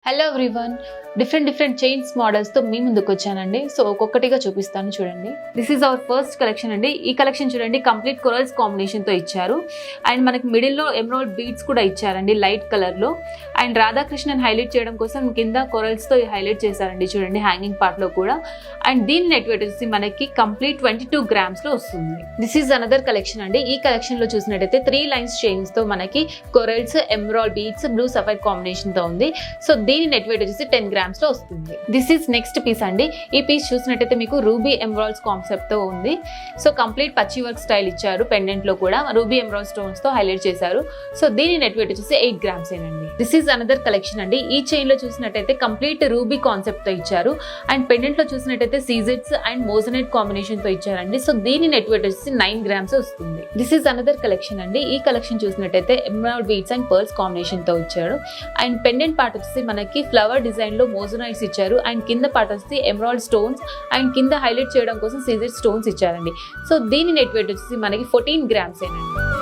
Hello everyone, different chains మోడల్స్తో మీ ముందుకు వచ్చానండి. So ఒక్కొక్కటిగా చూపిస్తాను చూడండి. This is our first collection అండి. ఈ కలెక్షన్ చూడండి, కంప్లీట్ కొరల్స్ కాంబినేషన్తో ఇచ్చారు. అండ్ మనకి మిడిల్లో ఎమరాల్డ్ బీడ్స్ కూడా ఇచ్చారండి లైట్ కలర్లో. అండ్ రాధాకృష్ణన్ హైలైట్ చేయడం కోసం కింద కొరల్స్తో హైలైట్ చేశారండి చూడండి, హ్యాంగింగ్ పార్ట్లో కూడా. అండ్ దీని నెట్ వెయిట్ వచ్చేసి మనకి కంప్లీట్ 22 grams వస్తుంది. దిస్ ఈజ్ అనదర్ కలెక్షన్ అండి. ఈ కలెక్షన్లో చూసినట్టయితే 3 lines చైన్స్తో మనకి corals, emerald beads, blue sapphire కాంబినేషన్తో ఉంది. సో దీని నెట్ వెయిట్ వచ్చేసి 10 grams లో వస్తుంది. దిస్ ఈస్ నెక్స్ట్ పీస్ అండి. ఈ పీస్ చూసినట్టయితే మీకు రూబీ ఎమరాల్డ్స్ కాన్సెప్ట్ తో ఉంది. సో కంప్లీట్ పచ్చి వర్క్ స్టైల్ ఇచ్చారు. పెండెంట్ లో కూడా రూబీ ఎమరాల్డ్ స్టోన్స్ తో హైలైట్ చేశారు. సో దీని నెట్ వెయిట్ వచ్చేసి 8 grams ఏనండి. దిస్ ఈస్ అనదర్ కలెక్షన్ అండి. ఈ చైన్ లో చూసినట్టయితే కంప్లీట్ రూబీ కాన్సెప్ట్ తో ఇచ్చారు. అండ్ పెండెంట్ లో చూసినట్టయితే సీజెట్స్ అండ్ మోజనైట్ కాంబినేషన్ తో ఇచ్చారండి. సో దీని నెట్ వెయిట్ వచ్చేసి 9 grams వస్తుంది. దిస్ ఈస్ అనదర్ కలెక్షన్ అండి. ఈ కలెక్షన్ చూసినట్టయితే emerald beads and pearls combination తో ఇచ్చారు. అండ్ పెండెంట్ పార్ట్ వచ్చేసి మనకి ఫ్లవర్ డిజైన్ లో మోజనైట్స్ ఇచ్చారు. అండ్ కింద పార్ట్ వచ్చి ఎమరాల్డ్ స్టోన్స్ అండ్ కింద హైలైట్ చేయడం కోసం సీజెడ్ స్టోన్స్ ఇచ్చారండి. సో దీని నెట్ వెయిట్ వచ్చేసి మనకి 14 grams ఏనండి.